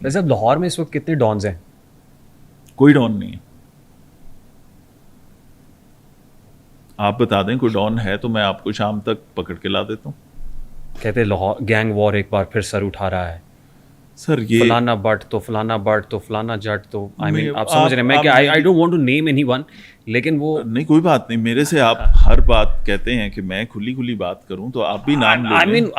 ویسے اب لاہور میں اس وقت کتنے ڈانز ہیں؟ کوئی ڈان نہیں ہے. آپ بتا دیں کوئی ڈان ہے تو میں آپ کو شام تک پکڑ کے لا دیتا ہوں. کہتے ہیں لاہور گینگ وار ایک بار پھر سر اٹھا رہا ہے. سر یہ فلانا بٹ تو فلانا بٹ تو فلانا جٹ تو آئی مین آپ سمجھ رہے ہیں. میں کہ I don't want to name anyone, لیکن وہ نہیں, کوئی بات نہیں. میرے سے آپ ہر بات کہتے ہیں کہ میں کھلی بات کروں, تو آپ بھی نام لے. آئی مین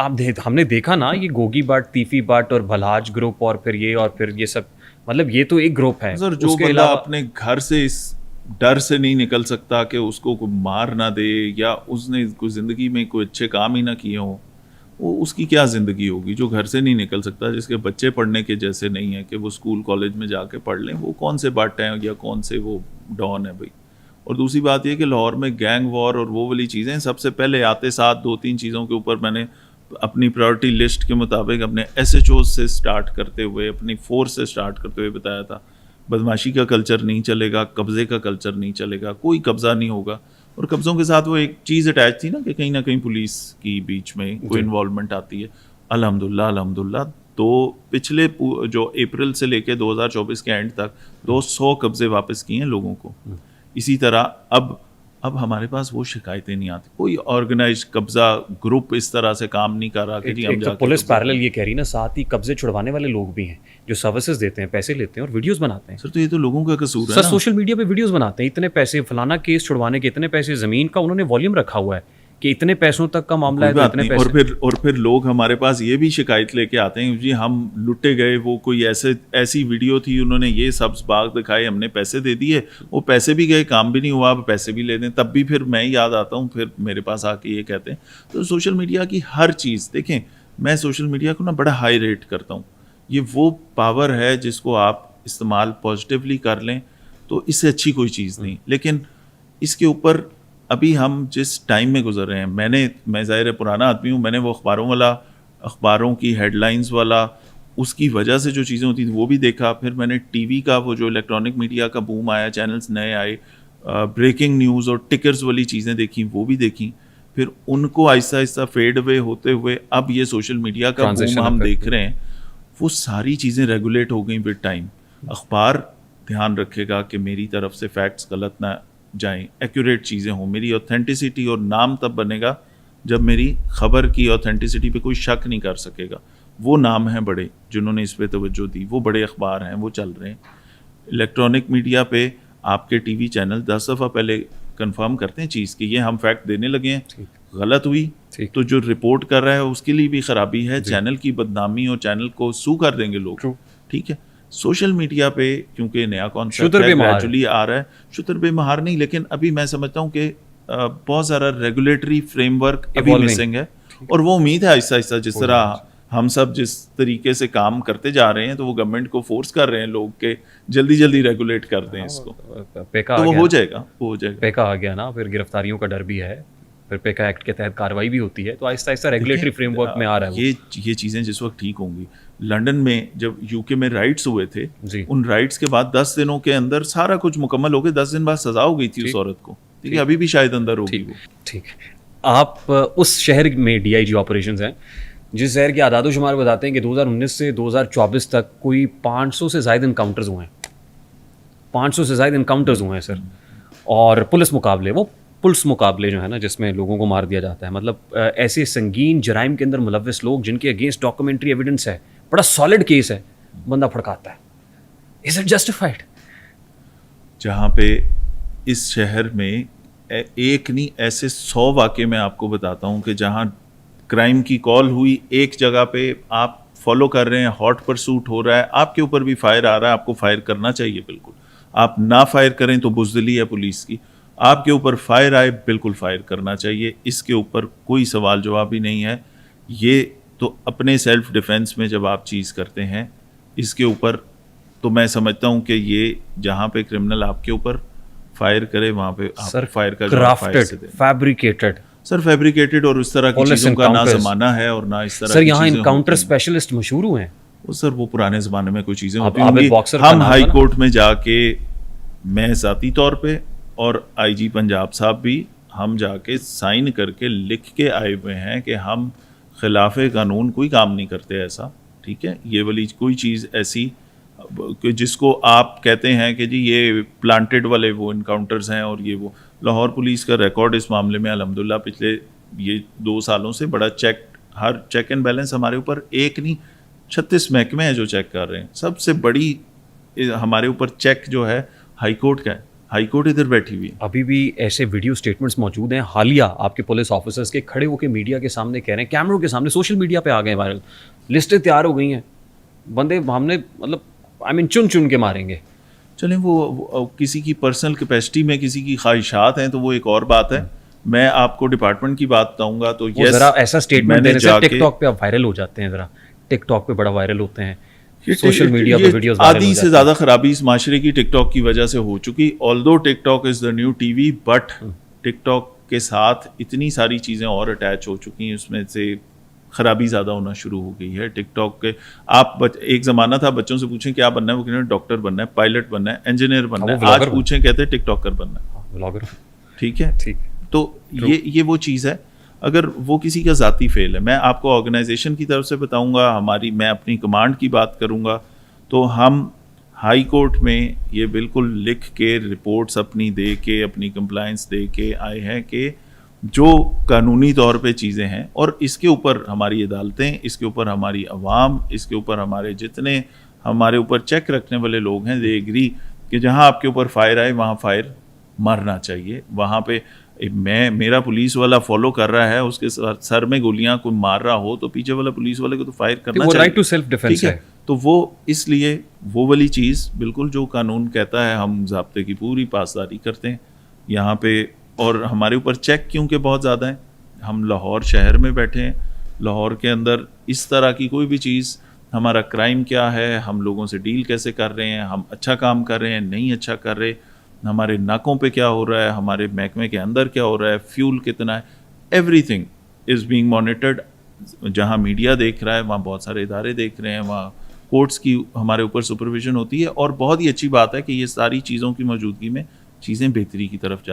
ہم نے دیکھا نا یہ گوگی بٹ, تیفی بٹ اور بھلاج گروپ اور پھر یہ سب, مطلب یہ تو ایک گروپ ہے. سر جو بندہ اپنے گھر سے اس ڈر سے نہیں نکل سکتا کہ اس کو کوئی مار نہ دے, یا اس نے کوئی زندگی میں کوئی اچھے کام ہی نہ کیے ہوں, وہ اس کی کیا زندگی ہوگی؟ جو گھر سے نہیں نکل سکتا, جس کے بچے پڑھنے کے جیسے نہیں ہیں کہ وہ اسکول کالج میں جا کے پڑھ لیں, وہ کون سے بٹ ہیں یا کون سے وہ ڈان ہے بھائی؟ اور دوسری بات یہ کہ لاہور میں گینگ وار اور وہ والی چیزیں سب سے پہلے آتے ساتھ 2-3 چیزوں کے اوپر میں نے اپنی پرائورٹی لسٹ کے مطابق اپنے ایس ایچ اوز سے اسٹارٹ کرتے ہوئے, اپنی فورس سے اسٹارٹ کرتے ہوئے بتایا تھا. بدماشی کا کلچر نہیں چلے گا, قبضے کا کلچر نہیں چلے گا, کوئی قبضہ نہیں ہوگا. اور قبضوں کے ساتھ وہ ایک چیز اٹیچ تھی نا کہ کہیں نہ کہیں پولیس کی بیچ میں کوئی انوالومنٹ آتی ہے. الحمدللہ تو پچھلے جو اپریل سے لے کے 2024 کے اینڈ تک 200 قبضے واپس کیے ہیں لوگوں کو. اسی طرح اب ہمارے پاس وہ شکایتیں نہیں آتی. کوئی آرگنائزڈ قبضہ گروپ اس طرح سے کام نہیں کر رہا کہ جی ہم جا کے. پولیس پیرلل یہ کہہ رہی نا, ساتھ ہی قبضے چھڑوانے والے لوگ بھی ہیں جو سروسز دیتے ہیں, پیسے لیتے ہیں اور ویڈیوز بناتے ہیں. سر تو یہ تو لوگوں کا قصور ہے سر. سوشل میڈیا پہ ویڈیوز بناتے ہیں, اتنے پیسے فلانا کیس چھڑوانے کے, اتنے پیسے, زمین کا انہوں نے والیوم رکھا ہوا ہے کہ اتنے پیسوں تک کا معاملہ ہے تو اتنے پیسے. اور پھر لوگ ہمارے پاس یہ بھی شکایت لے کے آتے ہیں جی ہم لٹے گئے, وہ کوئی ایسی ویڈیو تھی, انہوں نے یہ سبز باغ دکھائے, ہم نے پیسے دے دیے, وہ پیسے بھی گئے, کام بھی نہیں ہوا, آپ پیسے بھی لے دیں. تب بھی پھر میں یاد آتا ہوں, پھر میرے پاس آ کے یہ کہتے ہیں. تو سوشل میڈیا کی ہر چیز دیکھیں, میں سوشل میڈیا کو نا بڑا ہائی ریٹ کرتا ہوں. یہ وہ پاور ہے جس کو آپ استعمال پازیٹیولی کر لیں تو اس سے اچھی کوئی چیز نہیں. لیکن اس کے اوپر ابھی ہم جس ٹائم میں گزر رہے ہیں, میں ظاہر پرانا آدمی ہوں, میں نے وہ اخباروں کی ہیڈ لائنز والا اس کی وجہ سے جو چیزیں ہوتی تھیں وہ بھی دیکھا. پھر میں نے ٹی وی کا وہ جو الیکٹرانک میڈیا کا بوم آیا, چینلز نئے آئے, بریکنگ نیوز اور ٹکرز والی چیزیں دیکھیں, وہ بھی دیکھیں. پھر ان کو آہستہ آہستہ فیڈ اوے ہوتے ہوئے اب یہ سوشل میڈیا کا بوم ہم دیکھ رہے ہیں. وہ ساری چیزیں ریگولیٹ ہو گئیں ود ٹائم. اخبار دھیان رکھے گا کہ میری طرف سے فیکٹس غلط نہ جائیں, ایکوریٹ چیزیں ہوں. میری اوتھینٹسٹی اور نام تب بنے گا جب میری خبر کی اوتھینٹسٹی پہ کوئی شک نہیں کر سکے گا. وہ نام ہیں بڑے جنہوں نے اس پہ توجہ دی, وہ بڑے اخبار ہیں, وہ چل رہے ہیں. الیکٹرانک میڈیا پہ آپ کے ٹی وی چینل 10 دفعہ پہلے کنفرم کرتے ہیں چیز کہ یہ ہم فیکٹ دینے لگے ہیں, غلط ہوئی تو جو رپورٹ کر رہا ہے اس کے لیے بھی خرابی ہے, چینل کی بدنامی اور چینل کو سو کر دیں گے لوگ. ٹھیک ہے, سوشل میڈیا پہ کیونکہ نیا کانسیپٹ گریجولی آ رہا ہے, شتر بے مہار نہیں, لیکن ابھی میں سمجھتا ہوں کہ بہت سارا ریگولیٹری فریم ورک ابھی مسنگ ہے. اور وہ امید ہے آہستہ آہستہ جس طرح ہم سب جس طریقے سے کام کرتے جا رہے ہیں تو وہ گورنمنٹ کو فورس کر رہے ہیں لوگ کہ جلدی ریگولیٹ کر دیں اس کو, تو وہ ہو جائے گا. پیکا آ گیا نا, پھر گرفتاریوں کا ڈر بھی ہے, پھر پیکا ایکٹ کے تحت کارروائی بھی ہوتی ہے, تو آہستہ آہستہ ریگولیٹری فریم ورک میں آ رہا ہے. یہ چیزیں جس وقت ٹھیک ہوں گی. لنڈن میں جب یو کے میں رائٹس ہوئے تھے, ان رائٹس کے بعد 10 دنوں کے اندر سارا کچھ مکمل ہو گیا. 10 دن بعد سزا ہو گئی تھی اس عورت کو. ٹھیک ہے, ابھی بھی شاید اندر ہوگی وہ. ٹھیک ہے, آپ اس شہر میں ڈی آئی جی آپریشنز ہیں جس شہر کے اعداد و شمار بتاتے ہیں کہ 2019 سے 2024 تک کوئی 500 سے زائد انکاؤنٹرز ہوئے ہیں. 500 سے زائد انکاؤنٹرز ہوئے ہیں سر. اور پولیس مقابلے جو ہے نا جس میں لوگوں کو مار دیا جاتا ہے, مطلب ایسے سنگین جرائم کے اندر ملوث لوگ جن کے اگینسٹ ڈاکومنٹری ایویڈنس ہے, بڑا سالڈ کیس ہے, بندہ پھڑکاتا ہے. Is it justified? جہاں پہ اس شہر میں ایک نہیں ایسے 100 واقعے میں آپ کو بتاتا ہوں کہ جہاں کرائم کی کال ہوئی, ایک جگہ پہ آپ فالو کر رہے ہیں, ہاٹ پرسوٹ ہو رہا ہے, آپ کے اوپر بھی فائر آ رہا ہے, آپ کو فائر کرنا چاہیے بالکل. آپ نہ فائر کریں تو بزدلی ہے پولیس کی. آپ کے اوپر فائر آئے بالکل فائر کرنا چاہیے, اس کے اوپر کوئی سوال جواب ہی نہیں ہے. یہ تو اپنے سیلف ڈیفینس میں جب آپ چیز کرتے ہیں اس کے اوپر, تو میں سمجھتا ہوں کہ یہ جہاں پہ کرمنل آپ کے اوپر فائر کرے وہاں پہ آپ فائر کا جواب فائر سے دیں. فیبریکیٹڈ اور اس طرر کی چیزوں کا نہ زمانہ ہے اور نہ اس طرح. سر یہاں انکاؤنٹر اسپیشلسٹ مشہور ہوئے ہیں. سر وہ پرانے زمانے میں کوئی چیزیں ہوتی ہوں گی. ہم ہائی کورٹ میں جا کے, میں ذاتی طور پہ اور آئی جی پنجاب صاحب بھی, ہم جا کے سائن کر کے لکھ کے آئے ہوئے ہیں کہ ہم خلاف قانون کوئی کام نہیں کرتے ایسا. ٹھیک ہے. یہ والی کوئی چیز ایسی کہ جس کو آپ کہتے ہیں کہ جی یہ پلانٹڈ والے وہ انکاؤنٹرز ہیں اور یہ وہ. لاہور پولیس کا ریکارڈ اس معاملے میں الحمدللہ پچھلے یہ 2 سالوں سے بڑا ہر چیک اینڈ بیلنس ہمارے اوپر ایک نہیں 36 محکمے ہیں جو چیک کر رہے ہیں. سب سے بڑی ہمارے اوپر چیک جو ہے ہائی کورٹ کا ہے. ہائی کورٹ ادھر بیٹھی ہوئی ہے. ابھی بھی ایسے ویڈیو سٹیٹمنٹس موجود ہیں حالیہ آپ کے پولیس آفیسرز کے کھڑے ہو کے میڈیا کے سامنے کہہ رہے ہیں, کیمروں کے سامنے, سوشل میڈیا پہ آ گئے وائرل, لسٹیں تیار ہو گئی ہیں, بندے ہم نے مطلب چن کے ماریں گے. چلیں وہ کسی کی پرسنل کیپیسٹی میں کسی کی خواہشات ہیں تو وہ ایک اور بات ہے. میں آپ کو ڈپارٹمنٹ کی بات بتاؤں گا تو یہ ذرا ایسا اسٹیٹمنٹ دینے سے ٹک ٹاک پہ وائرل ہو جاتے ہیں, ذرا ٹک ٹاک پہ بڑا وائرل ہوتے ہیں, سوشل میڈیا پہ ویڈیوز آدھی سے زیادہ خرابی اس معاشرے کی ٹک ٹاک کی وجہ سے ہو چکی. Although TikTok is the new TV, but TikTok کے ساتھ اتنی ساری چیزیں اور اٹیچ ہو چکی ہیں, اس میں سے خرابی زیادہ ہونا شروع ہو گئی ہے. ٹک ٹاک کے آپ ایک زمانہ تھا بچوں سے پوچھیں کیا بننا ہے, وہ کہتے ہیں ڈاکٹر بننا ہے, پائلٹ بننا ہے, انجینئر بننا ہے. آج پوچھیں کہتے ہیں ٹک ٹاکر بننا ہے, بلاگر. ٹھیک ہے. تو یہ وہ چیز ہے. اگر وہ کسی کا ذاتی فیل ہے, میں آپ کو آرگنائزیشن کی طرف سے بتاؤں گا, میں اپنی کمانڈ کی بات کروں گا تو ہم ہائی کورٹ میں یہ بالکل لکھ کے رپورٹس اپنی دے کے اپنی کمپلائنس دے کے آئے ہیں کہ جو قانونی طور پہ چیزیں ہیں, اور اس کے اوپر ہماری عدالتیں, اس کے اوپر ہماری عوام, اس کے اوپر ہمارے جتنے ہمارے اوپر چیک رکھنے والے لوگ ہیں, دے ایگری کہ جہاں آپ کے اوپر فائر آئے وہاں فائر مارنا چاہیے. وہاں پہ میرا پولیس والا فالو کر رہا ہے, اس کے سر میں گولیاں کوئی مار رہا ہو تو پیچھے والا پولیس والے کو تو فائر کرنا چاہیے. رائٹ ٹو سیلف ڈیفینس ہے. تو وہ اس لیے وہ والی چیز بالکل جو قانون کہتا ہے ہم ضابطے کی پوری پاسداری کرتے ہیں یہاں پہ. اور ہمارے اوپر چیک کیونکہ بہت زیادہ ہیں, ہم لاہور شہر میں بیٹھے ہیں, لاہور کے اندر اس طرح کی کوئی بھی چیز, ہمارا کرائم کیا ہے, ہم لوگوں سے ڈیل کیسے کر رہے ہیں, ہم اچھا کام کر رہے ہیں نہیں اچھا کر رہے, ہمارے ناکوں پہ کیا ہو رہا ہے, ہمارے محکمے کے اندر کیا ہو رہا ہے, فیول کتنا ہے, every thing is being monitored. جہاں میڈیا دیکھ رہا ہے وہاں بہت سارے ادارے دیکھ رہے ہیں, وہاں کورٹس کی ہمارے اوپر سپرویژن ہوتی ہے. اور بہت ہی اچھی بات ہے کہ یہ ساری چیزوں کی موجودگی میں چیزیں بہتری کی طرف